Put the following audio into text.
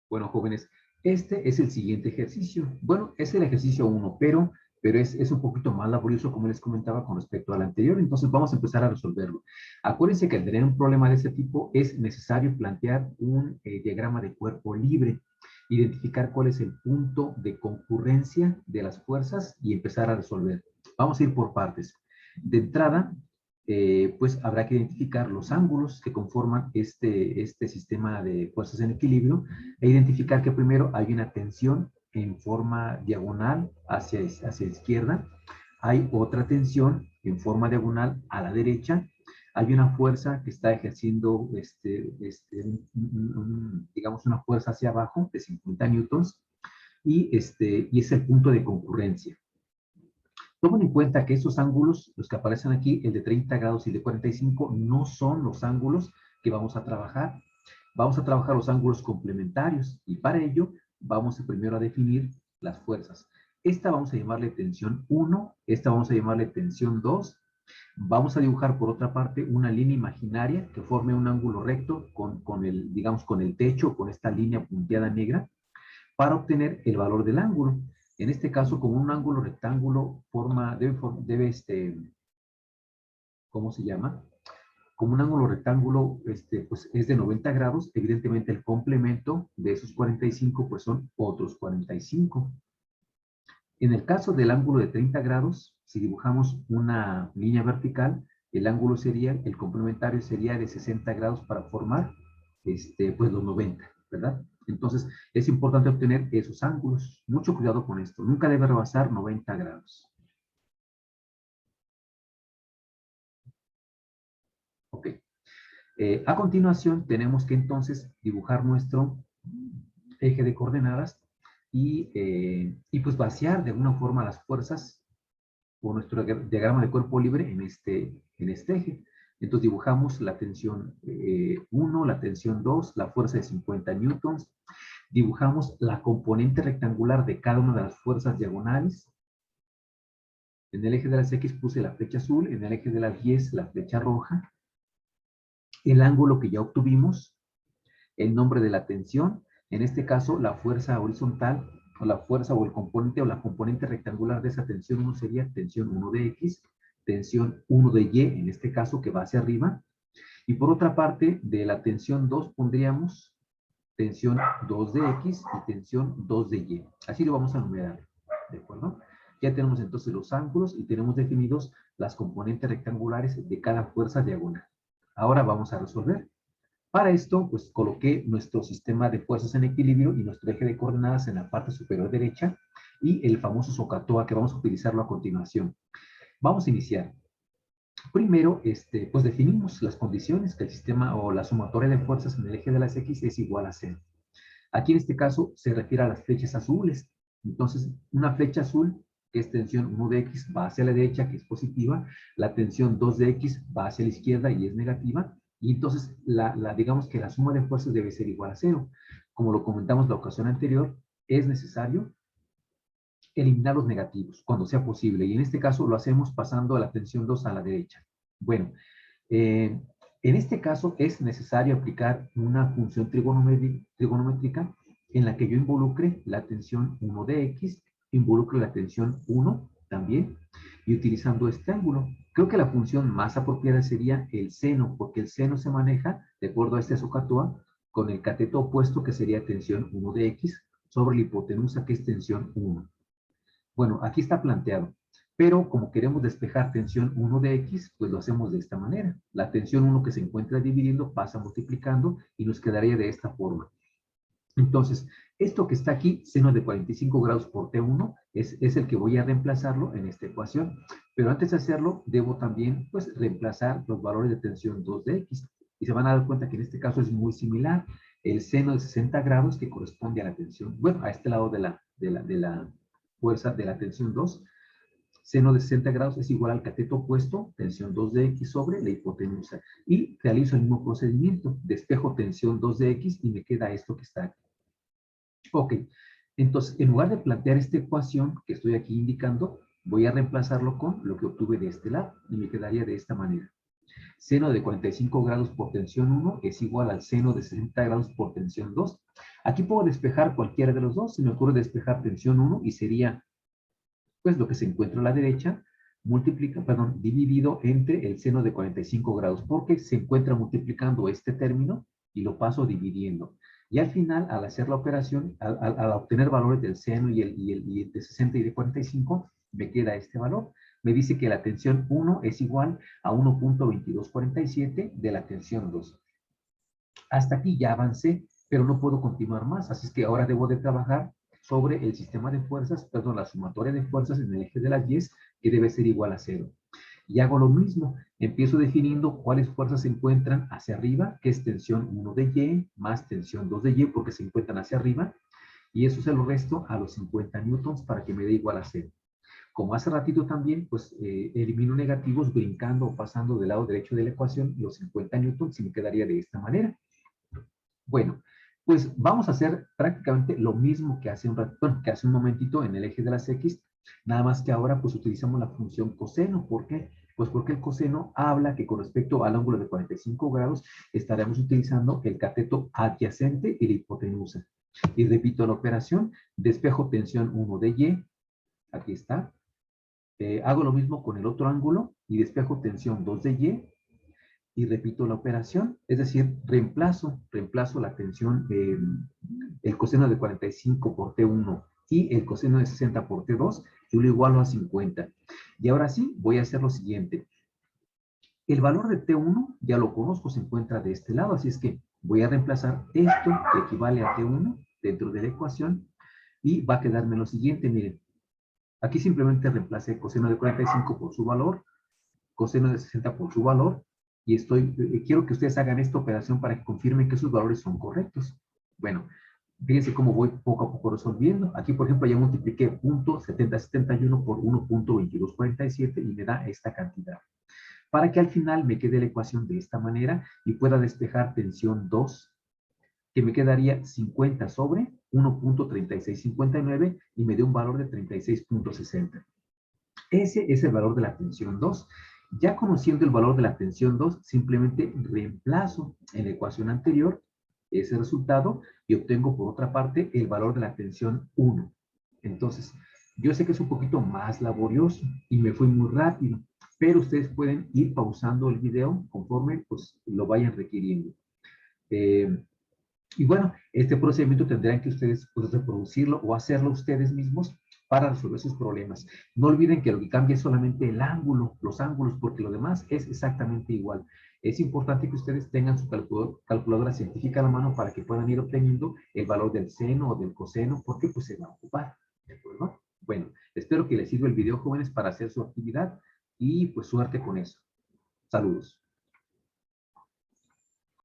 Bueno, jóvenes, este es el siguiente ejercicio. Bueno, es el ejercicio 1, pero es un poquito más laborioso, como les comentaba, con respecto al anterior. Entonces, vamos a empezar a resolverlo. Acuérdense que al tener un problema de este tipo, es necesario plantear un diagrama de cuerpo libre, identificar cuál es el punto de concurrencia de las fuerzas y empezar a resolver. Vamos a ir por partes. De entrada, pues habrá que identificar los ángulos que conforman este sistema de fuerzas en equilibrio e identificar que primero hay una tensión en forma diagonal hacia la izquierda, hay otra tensión en forma diagonal a la derecha, hay una fuerza que está ejerciendo, digamos, una fuerza hacia abajo de 50 newtons y es el punto de concurrencia. Tomen en cuenta que esos ángulos, los que aparecen aquí, el de 30 grados y el de 45, no son los ángulos que vamos a trabajar. Vamos a trabajar los ángulos complementarios y para ello vamos primero a definir las fuerzas. Esta vamos a llamarle tensión 1, esta vamos a llamarle tensión 2. Vamos a dibujar por otra parte una línea imaginaria que forme un ángulo recto digamos, con el techo, con esta línea punteada negra, para obtener el valor del ángulo. En este caso, como un ángulo rectángulo ¿cómo se llama? Como un ángulo rectángulo, pues es de 90 grados, evidentemente el complemento de esos 45, pues son otros 45. En el caso del ángulo de 30 grados, si dibujamos una línea vertical, el complementario sería de 60 grados para formar, pues los 90, ¿verdad? Entonces, es importante obtener esos ángulos. Mucho cuidado con esto. Nunca debe rebasar 90 grados. Ok. A continuación, tenemos que entonces dibujar nuestro eje de coordenadas y pues vaciar de alguna forma las fuerzas por nuestro diagrama de cuerpo libre en este eje. Entonces dibujamos la tensión 1, la tensión 2, la fuerza de 50 newtons. Dibujamos la componente rectangular de cada una de las fuerzas diagonales. En el eje de las X puse la flecha azul, en el eje de las Y la flecha roja. El ángulo que ya obtuvimos, el nombre de la tensión, en este caso la fuerza horizontal, o la fuerza o el componente o la componente rectangular de esa tensión 1 sería tensión 1 de X, tensión 1 de Y, en este caso que va hacia arriba, y por otra parte de la tensión 2 pondríamos tensión 2 de X y tensión 2 de Y. Así lo vamos a numerar, ¿de acuerdo? Ya tenemos entonces los ángulos y tenemos definidos las componentes rectangulares de cada fuerza diagonal. Ahora vamos a resolver. Para esto, pues coloqué nuestro sistema de fuerzas en equilibrio y nuestro eje de coordenadas en la parte superior derecha y el famoso SOHCAHTOA que vamos a utilizarlo a continuación. Vamos a iniciar. Primero, pues definimos las condiciones que el sistema o la sumatoria de fuerzas en el eje de las X es igual a 0. Aquí en este caso se refiere a las flechas azules. Entonces, una flecha azul, que es tensión 1 de X, va hacia la derecha, que es positiva. La tensión 2 de X va hacia la izquierda y es negativa. Y entonces, digamos que la suma de fuerzas debe ser igual a 0. Como lo comentamos la ocasión anterior, es necesario eliminar los negativos cuando sea posible. Y en este caso lo hacemos pasando la tensión 2 a la derecha. Bueno, en este caso es necesario aplicar una función trigonométrica en la que yo involucre la tensión 1 de X, involucre la tensión 1 también, y utilizando este ángulo. Creo que la función más apropiada sería el seno, porque el seno se maneja, de acuerdo a este SOHCAHTOA, con el cateto opuesto, que sería tensión 1 de X, sobre la hipotenusa, que es tensión 1. Bueno, aquí está planteado. Pero como queremos despejar tensión 1 de X, pues lo hacemos de esta manera. La tensión 1 que se encuentra dividiendo pasa multiplicando y nos quedaría de esta forma. Entonces, esto que está aquí, seno de 45 grados por T1, es el que voy a reemplazarlo en esta ecuación. Pero antes de hacerlo, debo también pues, reemplazar los valores de tensión 2 de X. Y se van a dar cuenta que en este caso es muy similar. El seno de 60 grados que corresponde a la tensión, bueno, a este lado de la fuerza de la tensión 2, seno de 60 grados es igual al cateto opuesto, tensión 2 de X sobre la hipotenusa. Y realizo el mismo procedimiento, despejo tensión 2 de X y me queda esto que está aquí. Ok, entonces en lugar de plantear esta ecuación que estoy aquí indicando, voy a reemplazarlo con lo que obtuve de este lado y me quedaría de esta manera. Seno de 45 grados por tensión 1 es igual al seno de 60 grados por tensión 2. Aquí puedo despejar cualquiera de los dos. Se me ocurre despejar tensión 1 y sería pues lo que se encuentra a la derecha dividido entre el seno de 45 grados, porque se encuentra multiplicando este término y lo paso dividiendo. Y al final, al hacer la operación, al obtener valores del seno y el de 60 y de 45, me queda este valor. Me dice que la tensión 1 es igual a 1.2247 de la tensión 2. Hasta aquí ya avancé, pero no puedo continuar más, así es que ahora debo de trabajar sobre el sistema de fuerzas, perdón, la sumatoria de fuerzas en el eje de las 10, que debe ser igual a 0. Y hago lo mismo, empiezo definiendo cuáles fuerzas se encuentran hacia arriba, que es tensión 1 de Y más tensión 2 de Y, porque se encuentran hacia arriba, y eso se lo resto a los 50 newtons para que me dé igual a 0. Como hace ratito también, pues elimino negativos brincando o pasando del lado derecho de la ecuación los 50 newtons y me quedaría de esta manera. Bueno, pues vamos a hacer prácticamente lo mismo que hace que hace un momentito en el eje de las X, nada más que ahora pues utilizamos la función coseno. ¿Por qué? Pues porque el coseno habla que con respecto al ángulo de 45 grados estaremos utilizando el cateto adyacente y la hipotenusa. Y repito la operación, despejo tensión 1 de Y, aquí está. Hago lo mismo con el otro ángulo y despejo tensión 2 de Y y repito la operación, es decir, reemplazo la tensión, el coseno de 45 por T1 y el coseno de 60 por T2, yo lo igualo a 50. Y ahora sí, voy a hacer lo siguiente. El valor de T1 ya lo conozco, se encuentra de este lado, así es que voy a reemplazar esto que equivale a T1 dentro de la ecuación y va a quedarme lo siguiente, miren. Aquí simplemente reemplacé coseno de 45 por su valor, coseno de 60 por su valor, y quiero que ustedes hagan esta operación para que confirmen que sus valores son correctos. Bueno, fíjense cómo voy poco a poco resolviendo. Aquí, por ejemplo, ya multipliqué .7071 por 1.2247 y me da esta cantidad. Para que al final me quede la ecuación de esta manera y pueda despejar tensión 2, que me quedaría 50 sobre 1.3659 y me dé un valor de 36.60. Ese es el valor de la tensión 2. Ya conociendo el valor de la tensión 2, simplemente reemplazo en la ecuación anterior ese resultado y obtengo por otra parte el valor de la tensión 1. Entonces, yo sé que es un poquito más laborioso y me fui muy rápido, pero ustedes pueden ir pausando el video conforme pues, lo vayan requiriendo. Y bueno, este procedimiento tendrán que ustedes pues, reproducirlo o hacerlo ustedes mismos para resolver sus problemas. No olviden que lo que cambia es solamente el ángulo, los ángulos, porque lo demás es exactamente igual. Es importante que ustedes tengan su calculadora científica a la mano para que puedan ir obteniendo el valor del seno o del coseno, porque pues se va a ocupar. ¿De acuerdo? Bueno, espero que les sirva el video, jóvenes, para hacer su actividad y pues suerte con eso. Saludos.